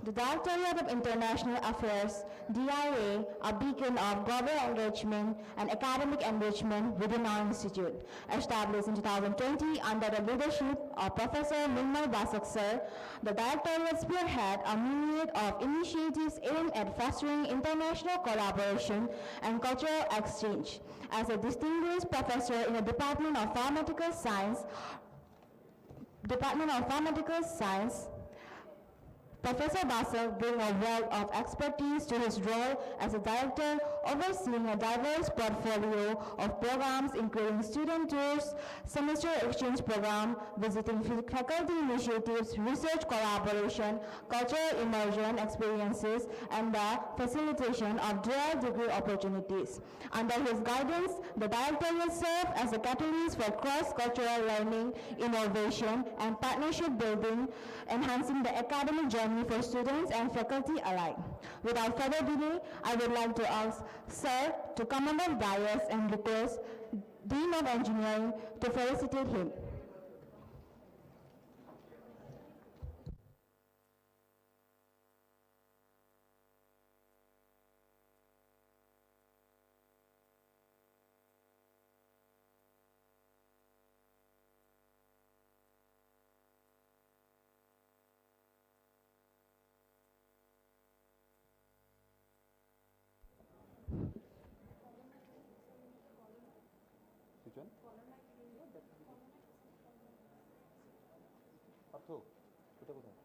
The Directorate of International Affairs, DIA, a beacon of global engagement and academic enrichment within our institute. Established in 2020 under the leadership of Professor Nirmal Basak Sir, the Directorate spearhead a myriad of initiatives aimed at fostering international collaboration and cultural exchange. As a distinguished professor in the Department of Pharmaceutical Science, Professor Basak brings a wealth of expertise to his role as a director, overseeing a diverse portfolio of programs including student tours, semester exchange program, visiting faculty initiatives, research collaboration, cultural immersion experiences, and the facilitation of dual degree opportunities. Under his guidance, the director will serve as a catalyst for cross-cultural learning, innovation, and partnership building, enhancing the academic journey for students and faculty alike. Without further delay, I would like to ask Sir to come on the dais and request Dean of Engineering to felicitate him. Which one? Artho, এটা কোথায়?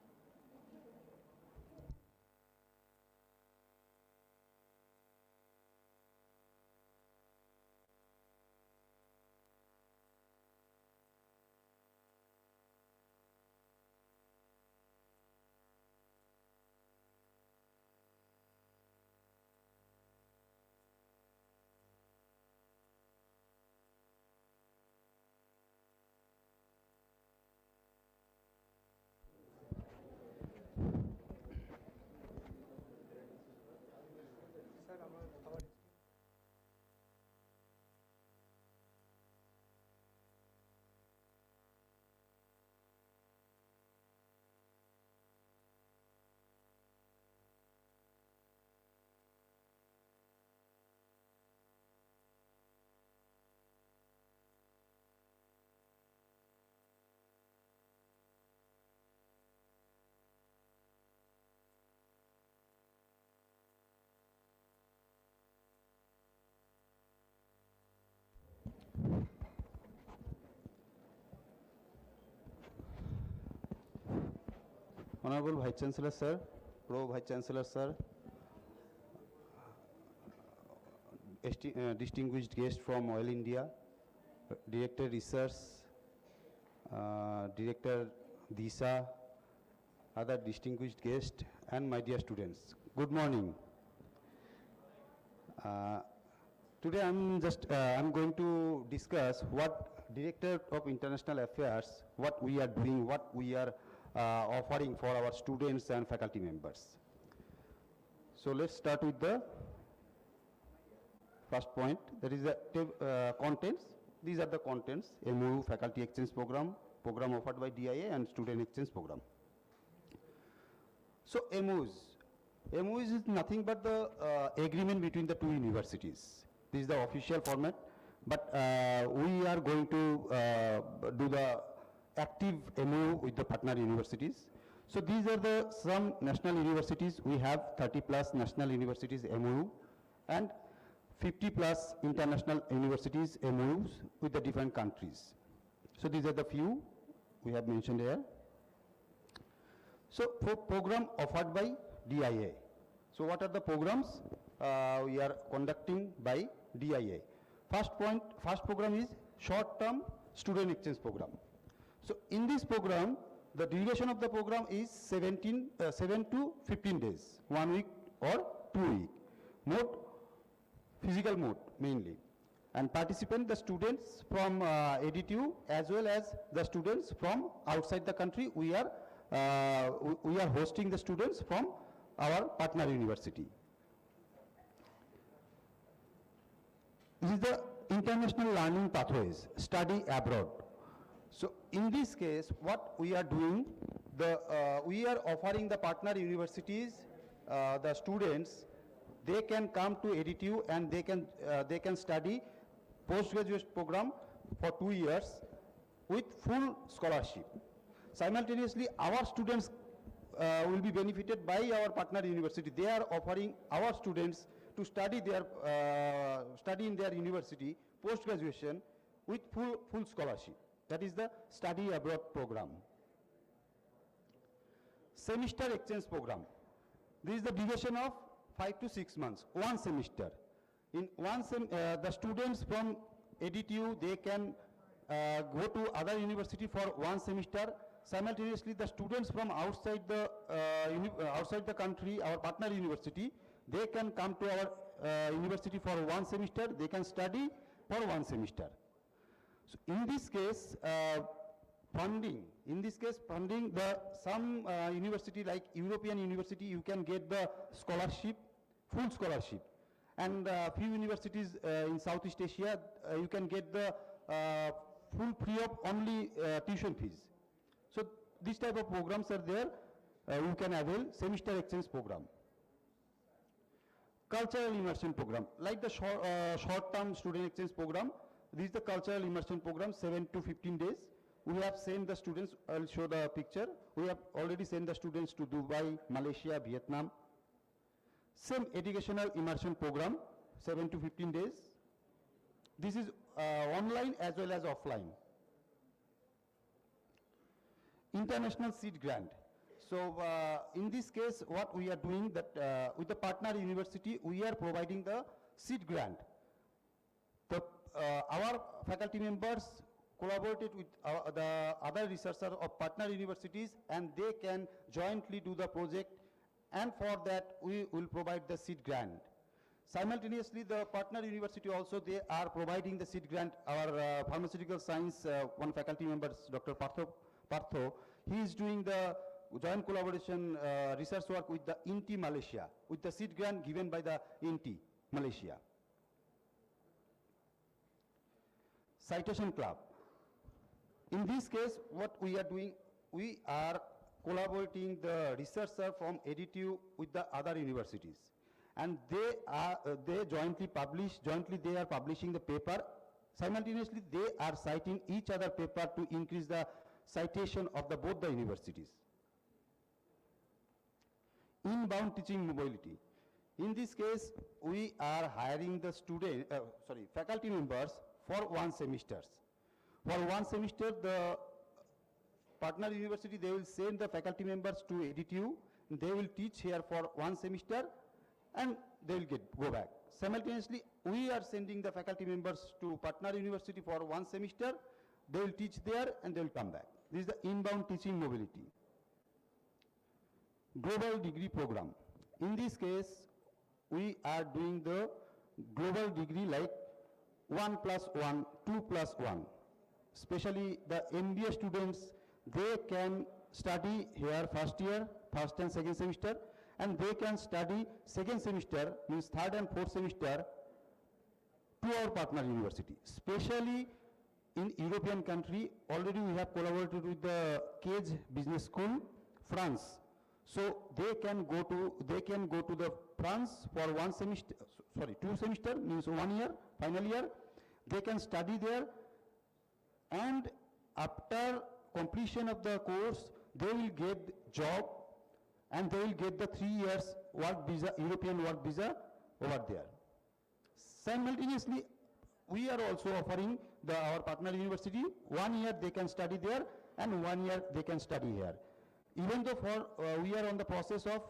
Honorable Vice Chancellor Sir, Pro Vice Chancellor Sir, distinguished guest from Oil India, Director Research, Director DISA, other distinguished guests, and my dear students. Good morning. Today I'm going to discuss what Director of International Affairs, what we are doing, what we are offering for our students and faculty members. So let's start with the first point, that is the contents. These are the contents: MOU, faculty exchange program offered by DIA, and student exchange program. So MOUs is nothing but the agreement between the two universities. This is the official format, but we are going to do the active MOU with the partner universities. So these are some national universities. We have 30 plus national universities MOU and 50 plus international universities MOUs with the different countries. So these are the few we have mentioned here. So for program offered by DIA. So what are the programs we are conducting by DIA? First program is short-term student exchange program. So in this program, the duration of the program is 7 to 15 days, 1 week or 2 weeks. Mode, physical mode mainly. And participant, the students from AdtU as well as the students from outside the country. We are hosting the students from our partner university. This is the international learning pathways, study abroad. So in this case, what we are doing, We are offering the partner universities, the students, they can come to AdtU and they can study postgraduate program for 2 years with full scholarship. Simultaneously, our students will be benefited by our partner university. They are offering our students to study in their university post-graduation with full scholarship. That is the study abroad program. Semester exchange program. This is the duration of 5 to 6 months, one semester. In the students from AdtU, they can go to other university for one semester. Simultaneously, the students from outside the country, our partner university, they can come to our university for one semester. They can study for one semester. So in this case, funding. In this case, funding, some university like European university, you can get the scholarship, full scholarship. And few universities in Southeast Asia, you can get the full free of only tuition fees. So this type of programs are there. You can avail semester exchange program. Cultural immersion program, like the short-term student exchange program. This is the cultural immersion program, 7 to 15 days. We have sent the students, I'll show the picture. We have already sent the students to Dubai, Malaysia, Vietnam. Same educational immersion program, 7 to 15 days. This is online as well as offline. International seed grant. So in this case, what we are doing that with the partner university, we are providing the seed grant. Our faculty members collaborated with the other researchers of partner universities, and they can jointly do the project, and for that we will provide the seed grant. Simultaneously, the partner university also, they are providing the seed grant. Our pharmaceutical science, one faculty member, Dr. Partho, he is doing the joint collaboration research work with the INTI Malaysia, with the seed grant given by the INTI Malaysia. Citation Club. In this case, what we are doing, we are collaborating the researcher from AdtU with the other universities. And they jointly they are publishing the paper. Simultaneously, they are citing each other paper to increase the citation of both the universities. Inbound teaching mobility. In this case, we are hiring the faculty members for one semester. For one semester, the partner university, they will send the faculty members to AdtU. They will teach here for one semester, and they will go back. Simultaneously, we are sending the faculty members to partner university for one semester. They will teach there, and they will come back. This is the inbound teaching mobility. Global degree program. In this case, we are doing the global degree like 1+1, 2+1. Especially the MBA students, they can study here first year, first and second semester, and they can study second semester, means third and fourth semester, to our partner university. Especially in European country, already we have collaborated with the Cage Business School, France. So they can go to the France for one semester, 2 semester, means 1 year, final year. They can study there, and after completion of the course, they will get job, and they will get the 3 years work visa, European work visa over there. Simultaneously, we are also offering our partner university, 1 year they can study there, and 1 year they can study here. Even though we are on the process of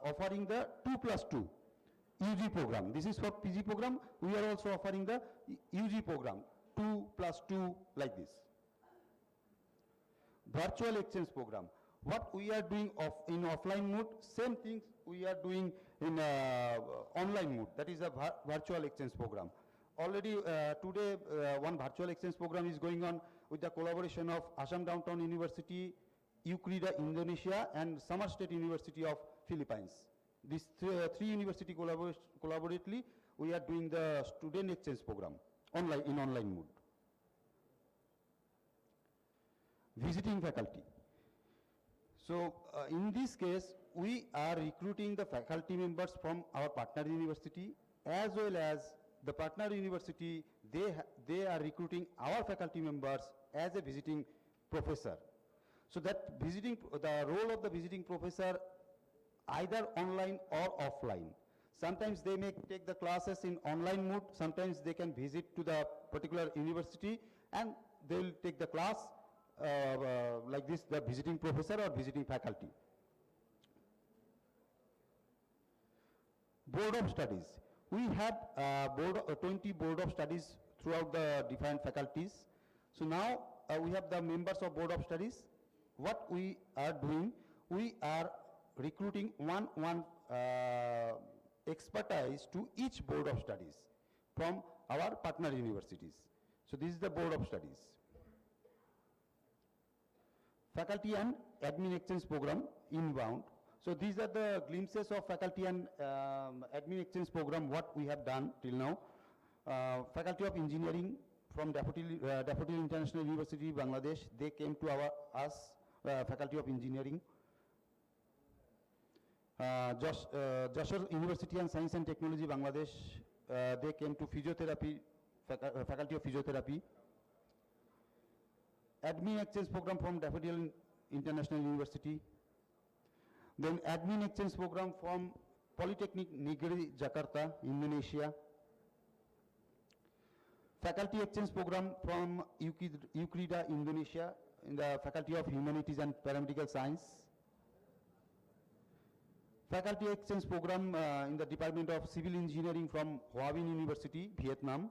offering the 2+2 UG program. This is for PG program. We are also offering the UG program, 2+2 like this. Virtual exchange program. What we are doing in offline mode, same things we are doing in online mode. That is a virtual exchange program. Already today, one virtual exchange program is going on with the collaboration of Assam Downtown University, UCRIDA Indonesia, and Samar State University of Philippines. These three universities collaboratively, we are doing the student exchange program in online mode. Visiting faculty. So in this case, we are recruiting the faculty members from our partner university, as well as the partner university, they are recruiting our faculty members as a visiting professor. So that the role of the visiting professor, either online or offline. Sometimes they may take the classes in online mode, sometimes they can visit to the particular university and they will take the class like this, the visiting professor or visiting faculty. Board of studies. We have 20 board of studies throughout the different faculties. So now we have the members of board of studies. What we are doing, we are recruiting one expertise to each board of studies from our partner universities. So this is the board of studies. Faculty and admin exchange program inbound. So these are the glimpses of faculty and admin exchange program, what we have done till now. Faculty of engineering from Daffodil International University, Bangladesh, they came to us, faculty of engineering. Joshua University and Science and Technology, Bangladesh, they came to physiotherapy, faculty of physiotherapy. Admin exchange program from Daffodil International University. Then admin exchange program from Polytechnic Negeri, Jakarta, Indonesia. Faculty exchange program from Eukrida, Indonesia, in the Faculty of Humanities and Paramedical Science. Faculty exchange program in the Department of Civil Engineering from Hoa Binh University, Vietnam.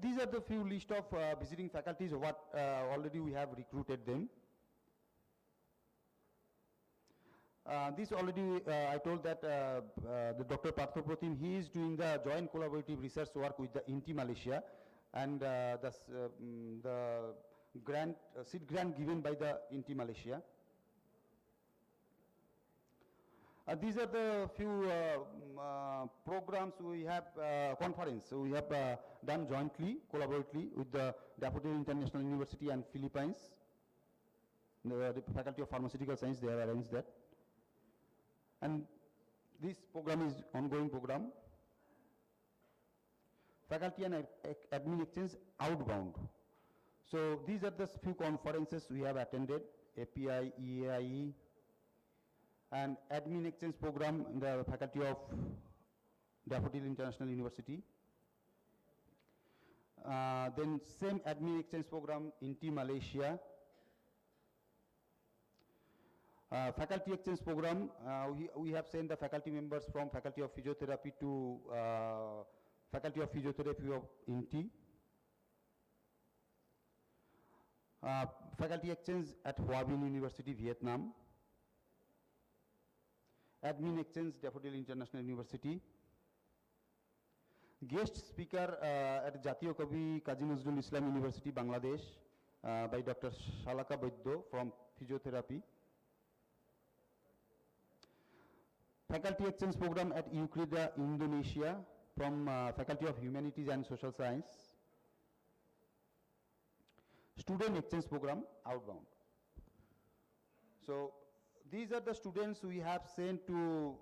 These are the few list of visiting faculties, what already we have recruited them. This already, I told that the Dr. Partho Protim, he is doing the joint collaborative research work with the INTI Malaysia, and the grant, seed grant given by the INTI Malaysia. These are the few programs we have, conference we have done jointly, collaboratively with the Daffodil International University and Philippines. The Faculty of Pharmaceutical Science, they have arranged that. And this program is ongoing program. Faculty and admin exchange outbound. So these are the few conferences we have attended, API, EAIE, and admin exchange program in the Faculty of Daffodil International University. Then same admin exchange program in Malaysia. Faculty exchange program, we have sent the faculty members from Faculty of Physiotherapy to Faculty of Physiotherapy of INTI. Faculty exchange at Hoa Binh University, Vietnam. Admin exchange, Daffodil International University. Guest speaker at Jatiyo Kavi Kazi Nazrul Islam University, Bangladesh, by Dr. Shalaka Baidyo from Physiotherapy. Faculty exchange program at Eukrida, Indonesia, from Faculty of Humanities and Social Science. Student exchange program outbound. So these are the students we have sent to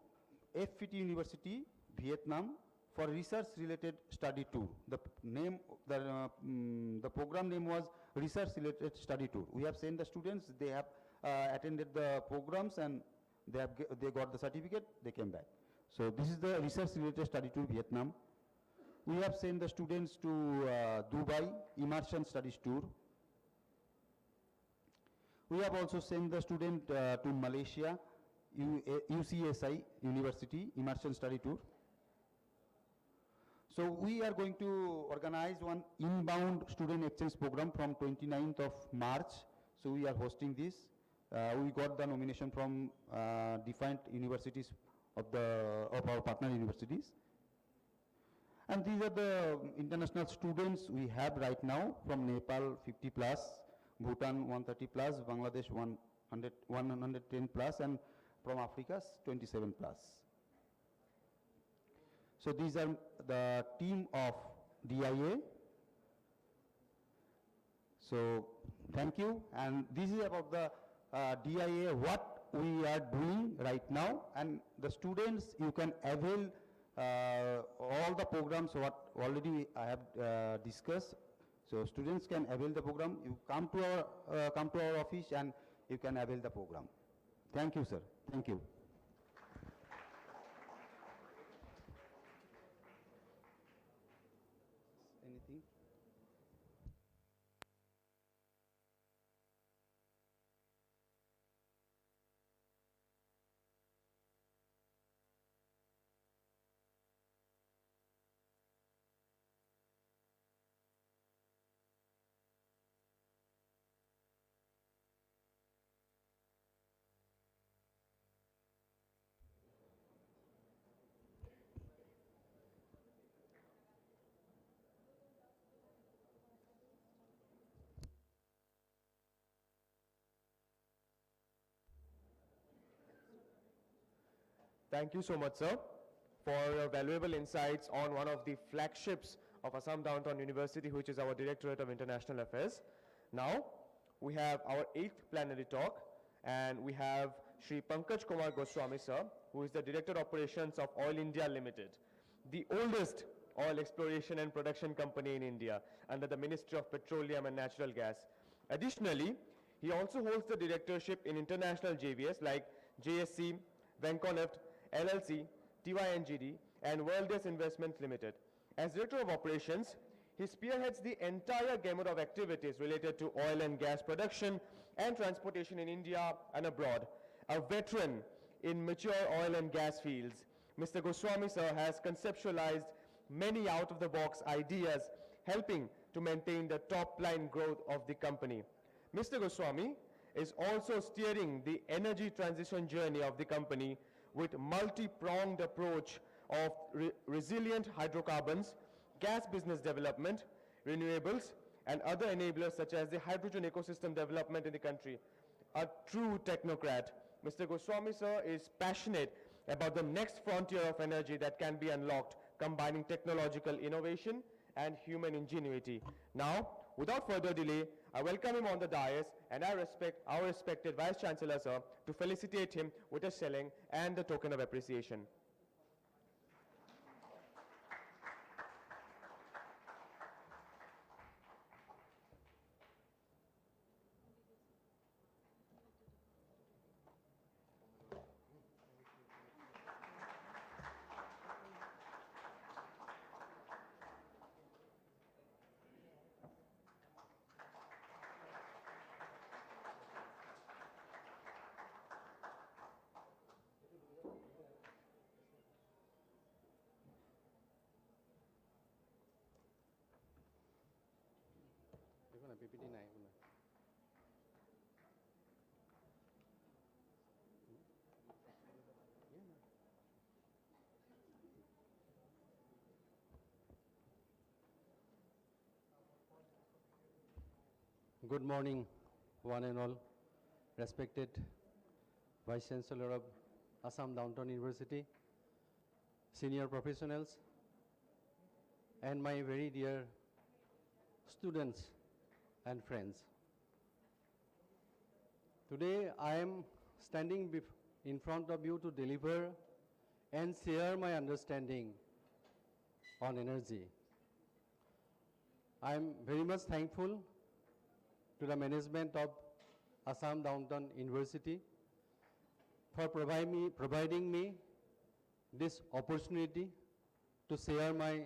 FPT University, Vietnam, for research related study tour. The name, the program name was research related study tour. We have sent the students, they have attended the programs and they got the certificate, they came back. So this is the research related study tour, Vietnam. We have sent the students to Dubai, immersion studies tour. We have also sent the student to Malaysia, UCSI University, immersion study tour. So we are going to organize one inbound student exchange program from 29th of March. So we are hosting this. We got the nomination from different universities of our partner universities. And these are the international students we have right now, from Nepal 50 plus, Bhutan 130 plus, Bangladesh 110 plus, and from Africa 27 plus. So these are the team of DIA. So thank you, and this is about the DIA, what we are doing right now, and the students, you can avail all the programs what already I have discussed. So students can avail the program. You come to our office and you can avail the program. Thank you, sir. Thank you. Anything? Thank you so much, sir, for your valuable insights on one of the flagships of Assam Downtown University, which is our Directorate of International Affairs. Now, we have our 8th plenary talk, and we have Shri Pankaj Kumar Goswami, sir, who is the Director Operations of Oil India Limited, the oldest oil exploration and production company in India under the Ministry of Petroleum and Natural Gas. Additionally, he also holds the directorship in international JVS like JSC, Vanconeft, LLC, TYNGD, and Worldest Investments Limited. As Director of Operations, he spearheads the entire gamut of activities related to oil and gas production and transportation in India and abroad. A veteran in mature oil and gas fields, Mr. Goswami, sir, has conceptualized many out-of-the-box ideas, helping to maintain the top-line growth of the company. Mr. Goswami is also steering the energy transition journey of the company with multi-pronged approach of resilient hydrocarbons, gas business development, renewables, and other enablers such as the hydrogen ecosystem development in the country. A true technocrat, Mr. Goswami, sir, is passionate about the next frontier of energy that can be unlocked, combining technological innovation and human ingenuity. Now, without further delay, I welcome him on the dais, and I respect our respected Vice Chancellor, sir, to felicitate him with a shilling and the token of appreciation. Good morning, one and all. Respected Vice Chancellor of Assam Downtown University, senior professionals, and my very dear students and friends. Today I am standing in front of you to deliver and share my understanding on energy. I am very much thankful to the management of Assam Downtown University for providing me this opportunity to share my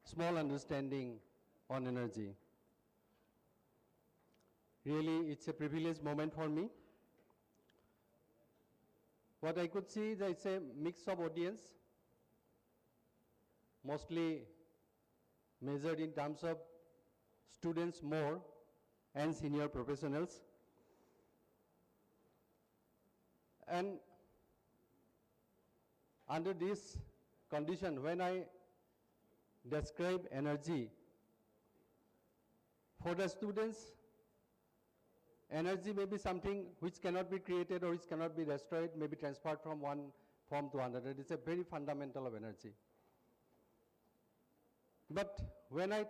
small understanding on energy. Really, it's a privileged moment for me. What I could see is it's a mix of audience, mostly measured in terms of students more and senior professionals. And under this condition, when I describe energy, for the students, energy may be something which cannot be created or which cannot be destroyed, may be transferred from one form to another. It's a very fundamental of energy. But when I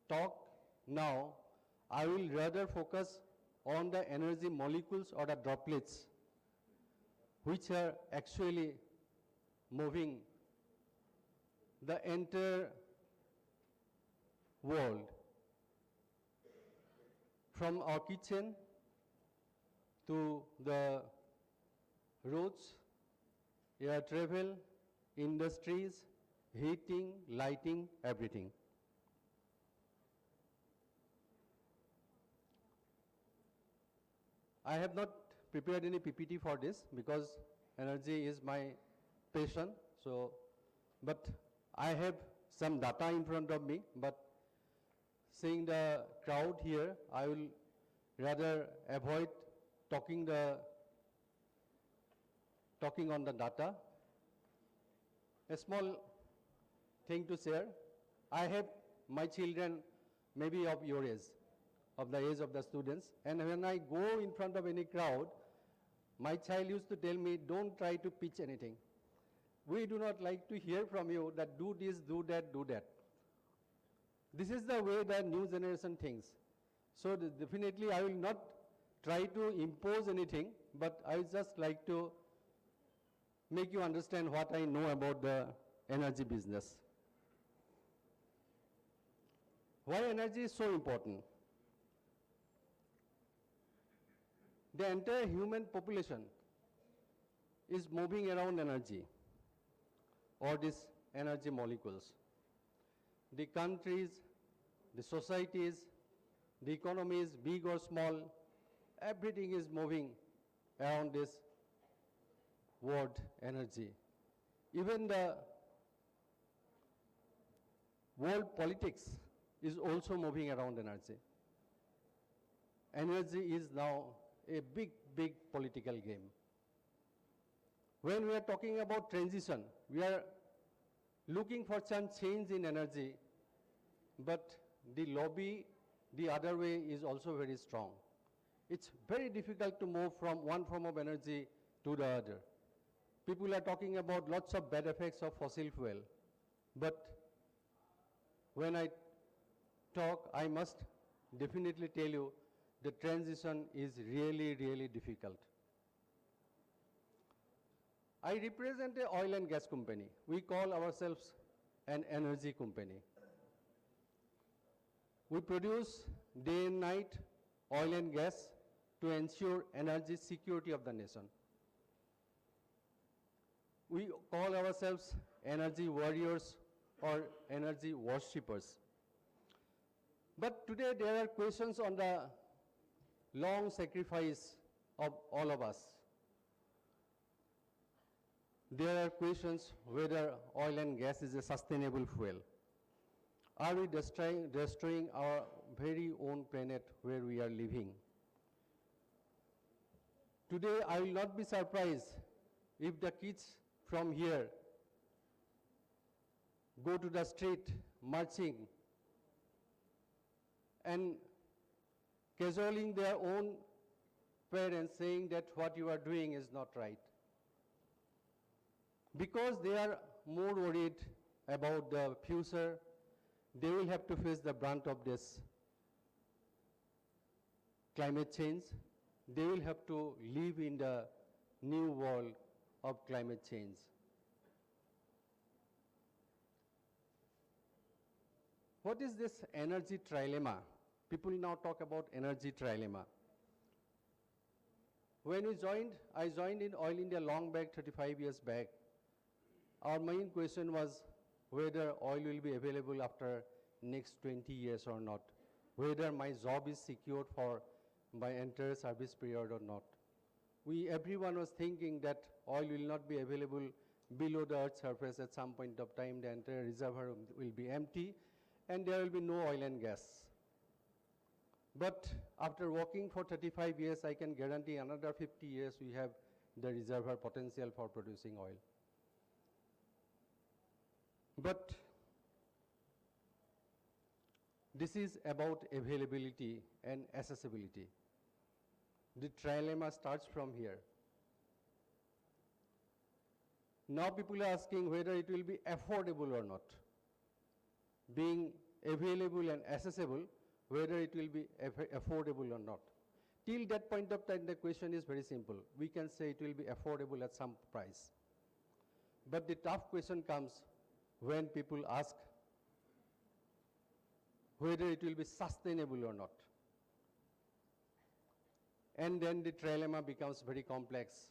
talk now, I will rather focus on the energy molecules or the droplets which are actually moving the entire world from our kitchen to the roads, air travel, industries, heating, lighting, everything. I have not prepared any PPT for this because energy is my passion. So, but I have some data in front of me, but seeing the crowd here, I will rather avoid talking on the data. A small thing to share. I have my children maybe of your age, of the age of the students, and when I go in front of any crowd, my child used to tell me, don't try to pitch anything. We do not like to hear from you that do this, do that, do that. This is the way the new generation thinks. So definitely I will not try to impose anything, but I would just like to make you understand what I know about the energy business. Why energy is so important? The entire human population is moving around energy or these energy molecules. The countries, the societies, the economies, big or small, everything is moving around this word energy. Even the world politics is also moving around energy. Energy is now a big, big political game. When we are talking about transition, we are looking for some change in energy, but the lobby the other way is also very strong. It's very difficult to move from one form of energy to the other. People are talking about lots of bad effects of fossil fuel, but when I talk, I must definitely tell you the transition is really, really difficult. I represent an oil and gas company. We call ourselves an energy company. We produce day and night oil and gas to ensure energy security of the nation. We call ourselves energy warriors or energy worshippers. But today there are questions on the long sacrifice of all of us. There are questions whether oil and gas is a sustainable fuel. Are we destroying our very own planet where we are living? Today I will not be surprised if the kids from here go to the street marching and cajoling their own parents, saying that what you are doing is not right. Because they are more worried about the future, they will have to face the brunt of this climate change. They will have to live in the new world of climate change. What is this energy trilemma? People now talk about energy trilemma. When I joined in Oil India long back, 35 years back. Our main question was whether oil will be available after next 20 years or not, whether my job is secured for my entire service period or not. Everyone was thinking that oil will not be available below the earth's surface at some point of time. The entire reservoir will be empty and there will be no oil and gas. But after working for 35 years, I can guarantee another 50 years we have the reservoir potential for producing oil. But this is about availability and accessibility. The trilemma starts from here. Now people are asking whether it will be affordable or not. Being available and accessible, whether it will be affordable or not. Till that point of time, the question is very simple. We can say it will be affordable at some price. But the tough question comes when people ask whether it will be sustainable or not. And then the trilemma becomes very complex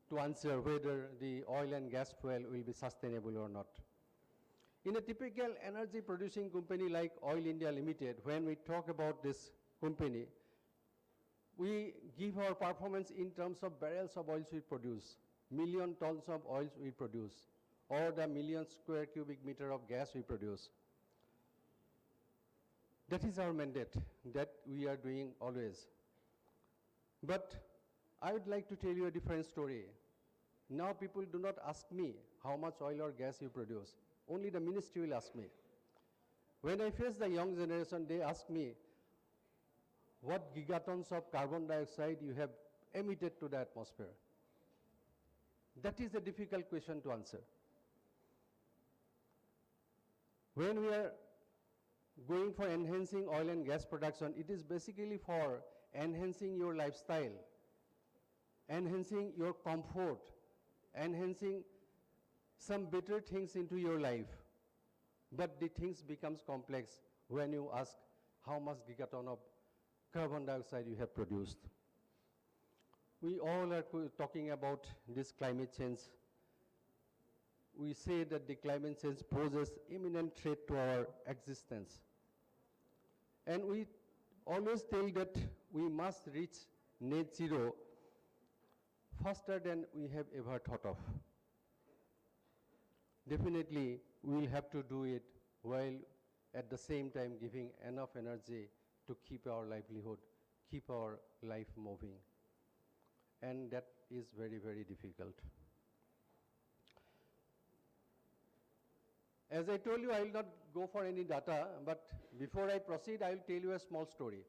to answer whether the oil and gas fuel will be sustainable or not. In a typical energy producing company like Oil India Limited, when we talk about this company, we give our performance in terms of barrels of oils we produce, million tons of oils we produce, or the million square cubic meter of gas we produce. That is our mandate, that we are doing always. But I would like to tell you a different story. Now people do not ask me how much oil or gas you produce. Only the ministry will ask me. When I face the young generation, they ask me, what gigatons of carbon dioxide you have emitted to the atmosphere? That is a difficult question to answer. When we are going for enhancing oil and gas production, it is basically for enhancing your lifestyle, enhancing your comfort, enhancing some better things into your life. But the things becomes complex when you ask how much gigaton of carbon dioxide you have produced. We all are talking about this climate change. We say that the climate change poses imminent threat to our existence. And we always tell that we must reach net zero faster than we have ever thought of. Definitely, we will have to do it while at the same time giving enough energy to keep our livelihood, keep our life moving. And that is very, very difficult. As I told you, I will not go for any data, but before I proceed, I will tell you a small story.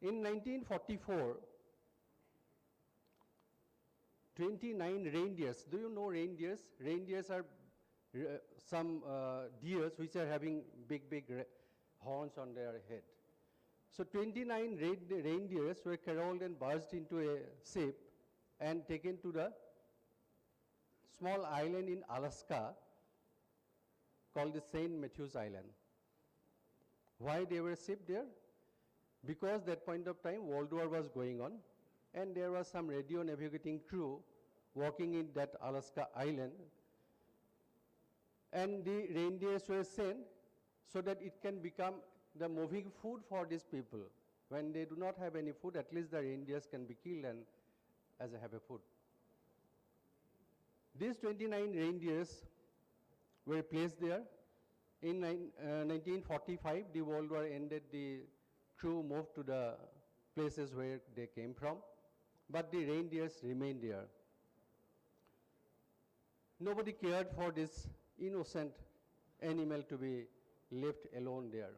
In 1944, 29 reindeers. Do you know reindeers? Reindeers are some deers which are having big horns on their head. So 29 reindeers were caroled and barged into a ship and taken to the small island in Alaska called the St. Matthews Island. Why they were shipped there? Because that point of time World War was going on, and there was some radio navigating crew working in that Alaska island, and the reindeers were sent so that it can become the moving food for these people. When they do not have any food, at least the reindeers can be killed and as a have a food. These 29 reindeers were placed there. In 1945, the World War ended, the crew moved to the places where they came from, but the reindeers remained there. Nobody cared for this innocent animal to be left alone there.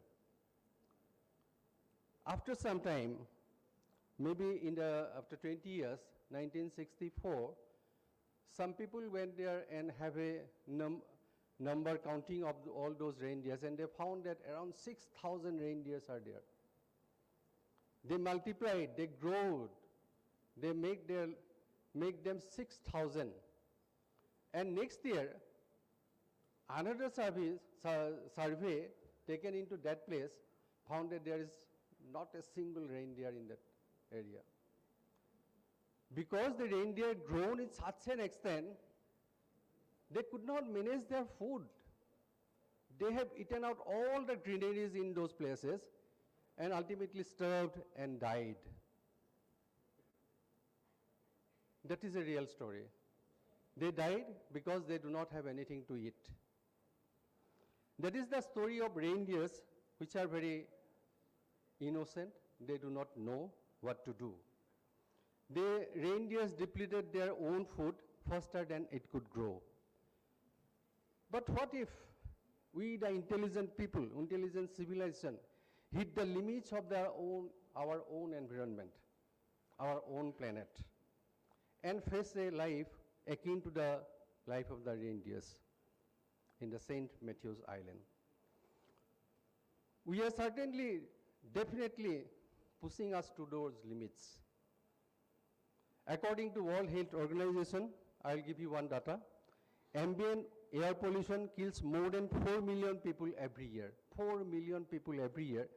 After some time, maybe after 20 years, 1964, some people went there and have a number counting of all those reindeers, and they found that around 6,000 reindeers are there. They multiplied, they grew, they make them 6,000. And next year, another survey taken into that place found that there is not a single reindeer in that area. Because the reindeer grown in such an extent, they could not manage their food. They have eaten out all the granaries in those places and ultimately starved and died. That is a real story. They died because they do not have anything to eat. That is the story of reindeers, which are very innocent. They do not know what to do. The reindeers depleted their own food faster than it could grow. But what if we, the intelligent people, intelligent civilization, hit the limits of our own environment, our own planet, and face a life akin to the life of the reindeers? in the St. Matthew's Island. We are certainly, definitely pushing us to those limits. According to World Health Organization, I'll give you one data. Ambient air pollution kills more than 4 million people every year. 4 million people every year.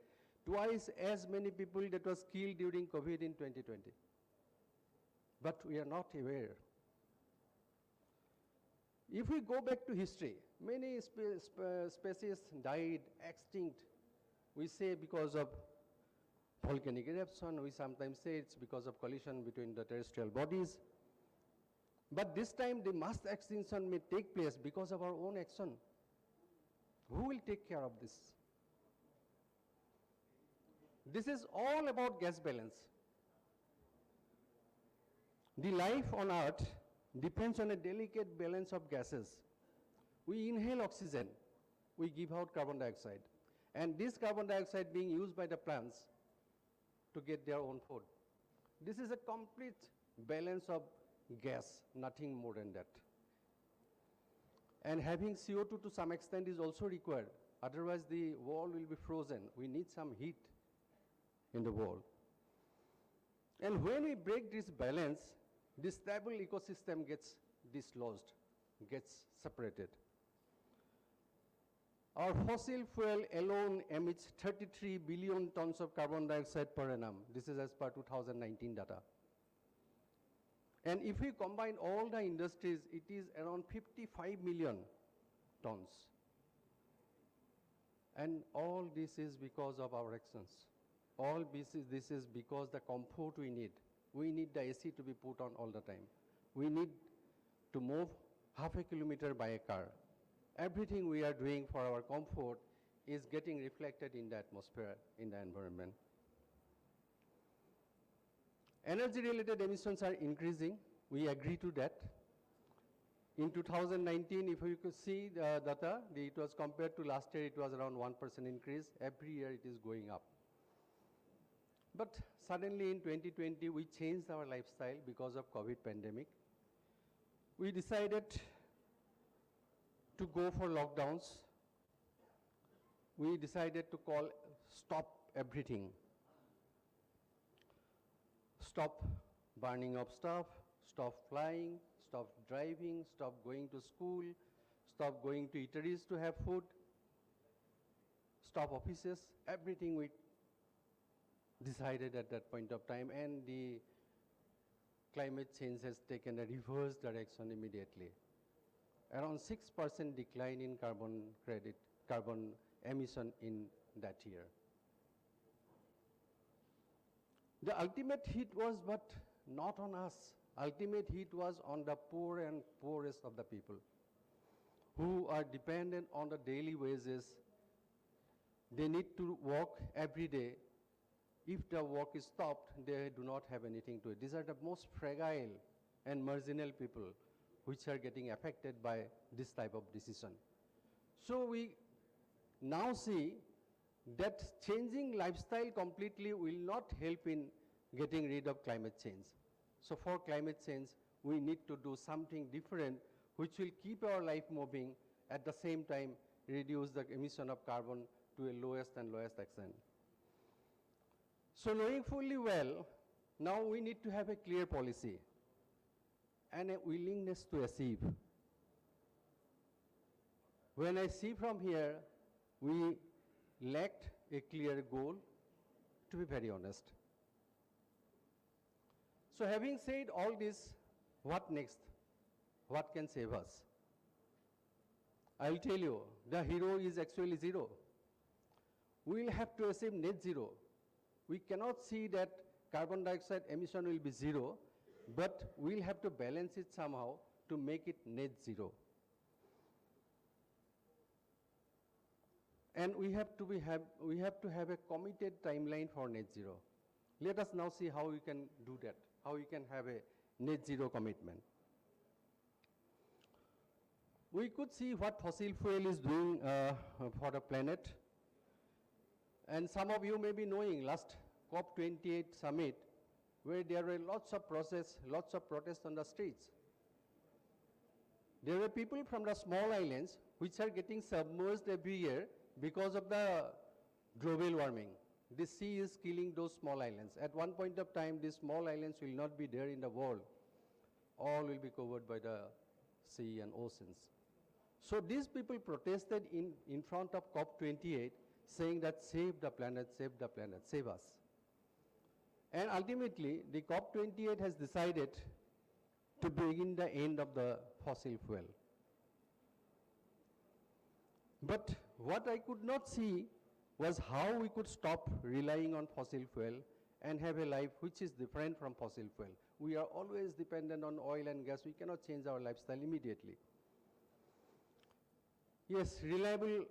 Twice as many people that was killed during COVID in 2020. But we are not aware. If we go back to history, many species died extinct. We say because of volcanic eruption, we sometimes say it's because of collision between the terrestrial bodies. But this time the mass extinction may take place because of our own action. Who will take care of this? This is all about gas balance. The life on Earth depends on a delicate balance of gases. We inhale oxygen, we give out carbon dioxide. And this carbon dioxide being used by the plants to get their own food. This is a complete balance of gas, nothing more than that. And having CO2 to some extent is also required. Otherwise the world will be frozen. We need some heat in the world. And when we break this balance, this stable ecosystem gets dislodged, gets separated. Our fossil fuel alone emits 33 billion tons of carbon dioxide per annum. This is as per 2019 data. And if we combine all the industries, it is around 55 million tons. And all this is because of our actions. All this is because the comfort we need. We need the AC to be put on all the time. We need to move half a kilometer by a car. Everything we are doing for our comfort is getting reflected in the atmosphere, in the environment. Energy-related emissions are increasing. We agree to that. In 2019, if you could see the data, it was compared to last year, it was around 1% increase. Every year it is going up. But suddenly in 2020, we changed our lifestyle because of COVID pandemic. We decided to go for lockdowns. We decided to call stop everything. Stop burning of stuff, stop flying, stop driving, stop going to school, stop going to eateries to have food, stop offices, everything we decided at that point of time, and the climate change has taken a reverse direction immediately. Around 6% decline in carbon emission in that year. The ultimate hit was but not on us. Ultimate hit was on the poor and poorest of the people who are dependent on the daily wages. They need to work every day. If the work is stopped, they do not have anything to eat. These are the most fragile and marginal people which are getting affected by this type of decision. So we now see that changing lifestyle completely will not help in getting rid of climate change. So for climate change, we need to do something different which will keep our life moving, at the same time reduce the emission of carbon to a lowest and lowest extent. So knowing fully well, now we need to have a clear policy and a willingness to achieve. When I see from here, we lacked a clear goal, to be very honest. So having said all this, what next? What can save us? I'll tell you, the hero is actually zero. We will have to achieve net zero. We cannot see that carbon dioxide emission will be zero, but we'll have to balance it somehow to make it net zero. And we have to have a committed timeline for net zero. Let us now see how we can do that, how we can have a net zero commitment. We could see what fossil fuel is doing for the planet. And some of you may be knowing last COP28 summit, where there were lots of protests on the streets. There are people from the small islands which are getting submerged every year because of the global warming. The sea is killing those small islands. At one point of time, these small islands will not be there in the world. All will be covered by the sea and oceans. So these people protested in front of COP28 saying that save the planet, save us. And ultimately, the COP28 has decided to begin the end of the fossil fuel. But what I could not see was how we could stop relying on fossil fuel and have a life which is different from fossil fuel. We are always dependent on oil and gas. We cannot change our lifestyle immediately. Yes, reliable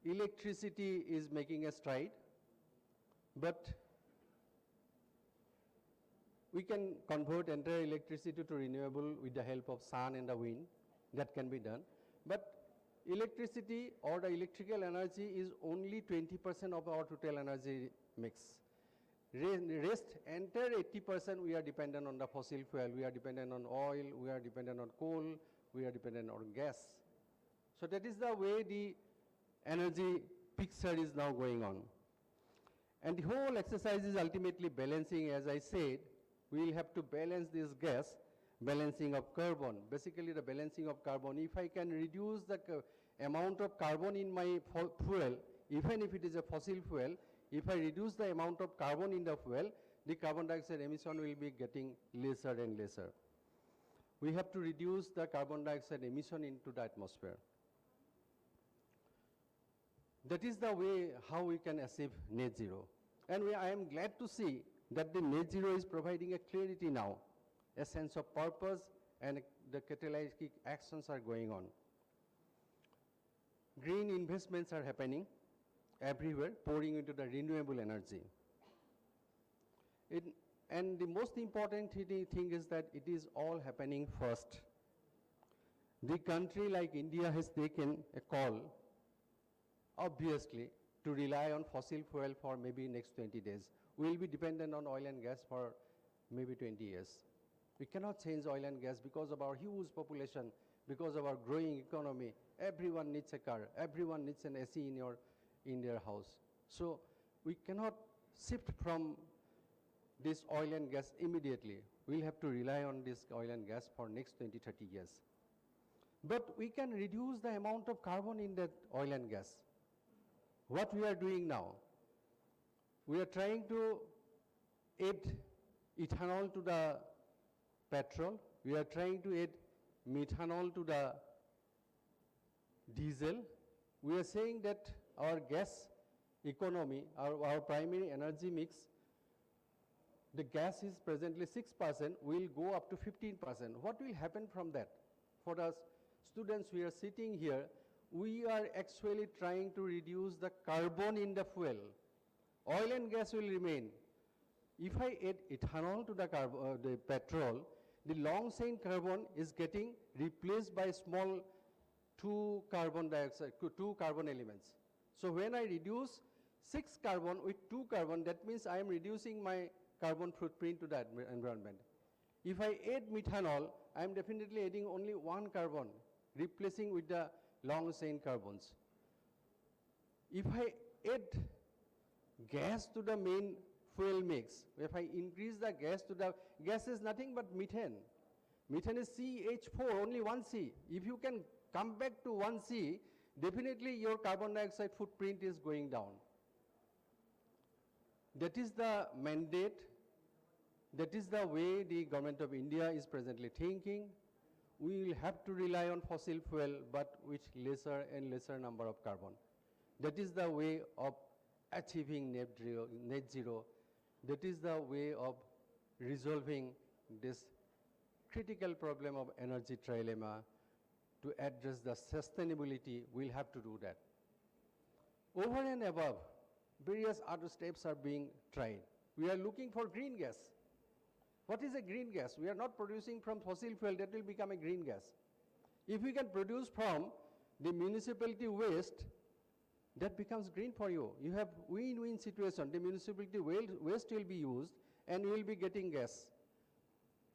electricity is making a stride, but we can convert entire electricity to renewable with the help of sun and the wind. That can be done. But electricity or the electrical energy is only 20% of our total energy mix. Rest, entire 80% we are dependent on the fossil fuel. We are dependent on oil, we are dependent on coal, we are dependent on gas. So that is the way the energy picture is now going on. And the whole exercise is ultimately balancing, as I said, we will have to balance this gas, balancing of carbon. Basically the balancing of carbon. If I can reduce the amount of carbon in my fuel, even if it is a fossil fuel, if I reduce the amount of carbon in the fuel, the carbon dioxide emission will be getting lesser and lesser. We have to reduce the carbon dioxide emission into the atmosphere. That is the way how we can achieve net zero. And I am glad to see that the net zero is providing a clarity now, a sense of purpose, and the catalytic actions are going on. Green investments are happening everywhere, pouring into the renewable energy. And the most important thing is that it is all happening first. The country like India has taken a call, obviously, to rely on fossil fuel for maybe next 20 days. We will be dependent on oil and gas for maybe 20 years. We cannot change oil and gas because of our huge population, because of our growing economy. Everyone needs a car. Everyone needs an AC in their house. So we cannot shift from this oil and gas immediately. We'll have to rely on this oil and gas for next 20, 30 years. But we can reduce the amount of carbon in that oil and gas. What we are doing now, we are trying to add ethanol to the petrol. We are trying to add methanol to the diesel. We are saying that our gas economy, our primary energy mix, the gas is presently 6%, will go up to 15%. What will happen from that? For us students who are sitting here, we are actually trying to reduce the carbon in the fuel. Oil and gas will remain. If I add ethanol to the petrol, the long chain carbon is getting replaced by small two carbon elements. So when I reduce 6 carbon with 2 carbon, that means I am reducing my carbon footprint to the environment. If I add methanol, I am definitely adding only 1 carbon, replacing with the long chain carbons. If I add gas to the main fuel mix, if I increase the gas is nothing but methane. Methane is CH4, only 1 C. If you can come back to 1 C, definitely your carbon dioxide footprint is going down. That is the mandate. That is the way the government of India is presently thinking. We will have to rely on fossil fuel, but with lesser and lesser number of carbon. That is the way of achieving net zero. That is the way of resolving this critical problem of energy trilemma. To address the sustainability, we'll have to do that. Over and above, various other steps are being tried. We are looking for green gas. What is a green gas? We are not producing from fossil fuel, that will become a green gas. If we can produce from the municipality waste, that becomes green for you. You have win-win situation. The municipality waste will be used and you will be getting gas.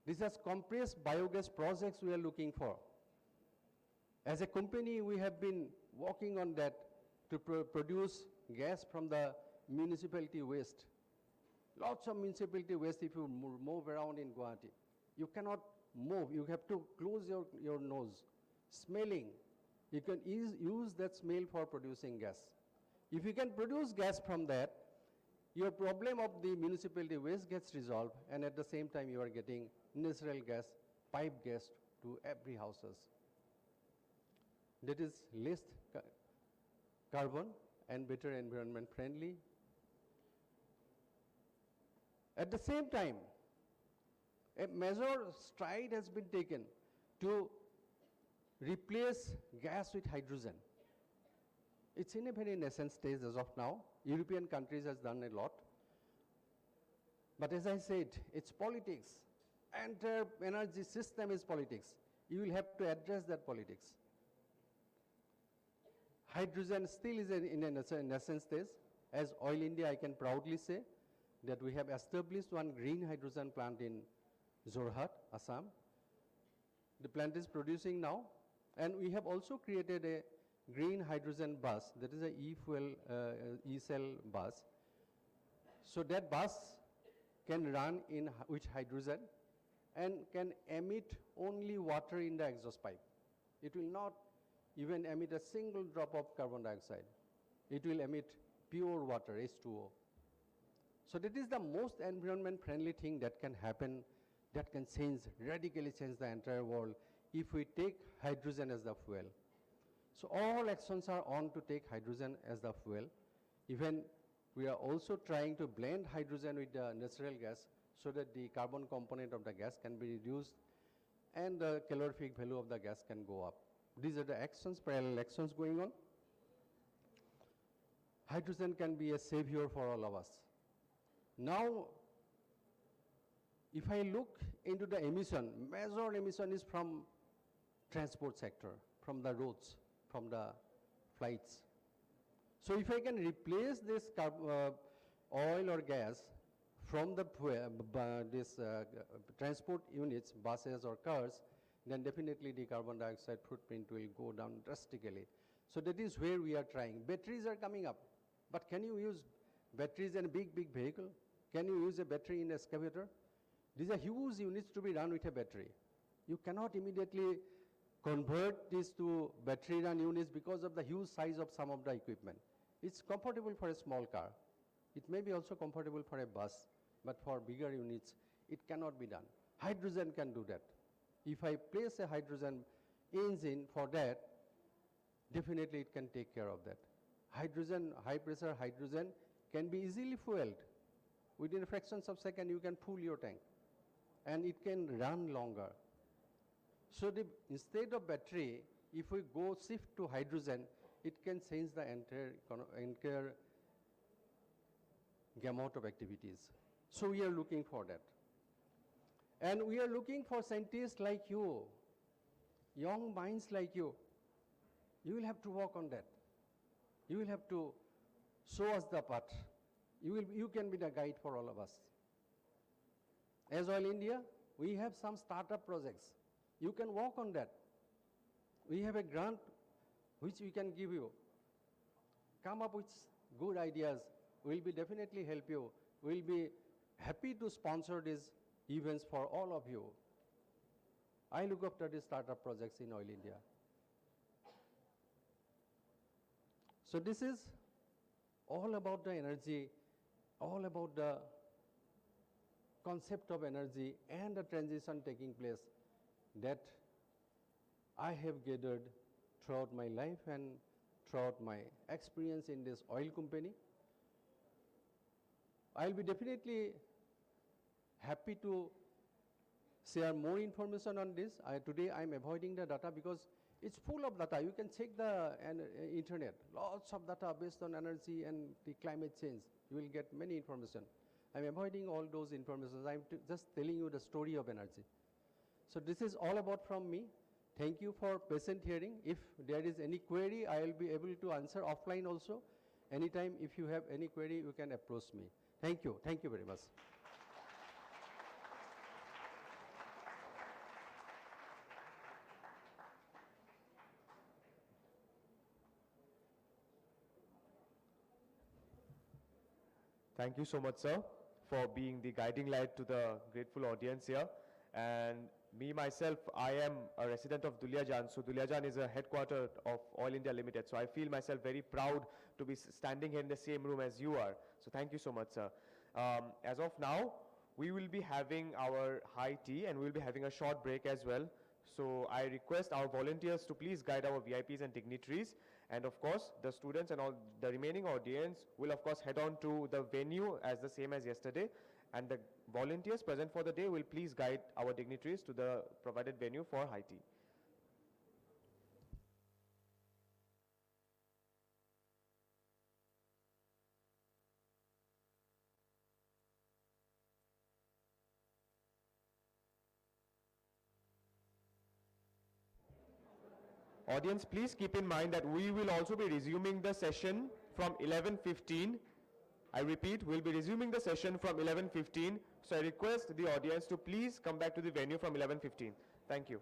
These are compressed biogas projects we are looking for. As a company, we have been working on that to produce gas from the municipality waste. Lots of municipality waste if you move around in Guwahati. You cannot move, you have to close your nose. Smelling, you can use that smell for producing gas. If you can produce gas from that, your problem of the municipality waste gets resolved, and at the same time you are getting natural gas, pipe gas to every houses. That is less carbon and better environment friendly. At the same time, a major stride has been taken to replace gas with hydrogen. It's in a very nascent stage as of now. European countries has done a lot. But as I said, it's politics. Entire energy system is politics. You will have to address that politics. Hydrogen still is in a nascent stage. As Oil India, I can proudly say that we have established one green hydrogen plant in Jorhat, Assam. The plant is producing now, and we have also created a green hydrogen bus, that is a e-fuel, e-cell bus. So that bus can run with hydrogen and can emit only water in the exhaust pipe. It will not even emit a single drop of carbon dioxide. It will emit pure water, H2O. So that is the most environment friendly thing that can happen, that can radically change the entire world if we take hydrogen as the fuel. So all actions are on to take hydrogen as the fuel. Even we are also trying to blend hydrogen with the natural gas so that the carbon component of the gas can be reduced and the calorific value of the gas can go up. These are the actions, parallel actions going on. Hydrogen can be a savior for all of us. Now, if I look into the emission, major emission is from transport sector, from the roads, from the flights. So if I can replace this oil or gas from the transport units, buses or cars, then definitely the carbon dioxide footprint will go down drastically. So that is where we are trying. Batteries are coming up, but can you use batteries in a big vehicle? Can you use a battery in an excavator? These are huge units to be run with a battery. You cannot immediately convert this to battery run units because of the huge size of some of the equipment. It's comfortable for a small car. It may be also comfortable for a bus, but for bigger units, it cannot be done. Hydrogen can do that. If I place a hydrogen engine for that, definitely it can take care of that. Hydrogen, high pressure hydrogen can be easily fueled. Within fractions of a second, you can fuel your tank, and it can run longer. So instead of battery, if we go shift to hydrogen, it can change the entire gamut of activities. So we are looking for that. And we are looking for scientists like you, young minds like you. You will have to work on that. You will have to show us the path. You can be the guide for all of us. As Oil India, we have some startup projects. You can work on that. We have a grant which we can give you. Come up with good ideas. We'll be definitely help you. We'll be happy to sponsor these events for all of you. I look after the startup projects in Oil India. So this is all about the energy, all about the concept of energy and the transition taking place that I have gathered throughout my life and throughout my experience in this oil company. I'll be definitely happy to share more information on this. Today I'm avoiding the data because it's full of data. You can check the internet. Lots of data based on energy and the climate change. You will get many information. I'm avoiding all those information. I'm just telling you the story of energy. So this is all about from me. Thank you for patient hearing. If there is any query, I will be able to answer offline also. Anytime if you have any query, you can approach me. Thank you. Thank you very much. Thank you so much, sir, for being the guiding light to the grateful audience here. And me, myself, I am a resident of Duliajan. So Duliajan is a headquarter of Oil India Limited. So I feel myself very proud to be standing here in the same room as you are. So thank you so much, sir. As of now, we will be having our high tea and we will be having a short break as well. So I request our volunteers to please guide our VIPs and dignitaries. And of course, the students and all the remaining audience will of course head on to the venue as the same as yesterday. And the volunteers present for the day will please guide our dignitaries to the provided venue for high tea. Audience, please keep in mind that we will also be resuming the session from 11:15. I repeat, we'll be resuming the session from 11:15. So I request the audience to please come back to the venue from 11:15. Thank you.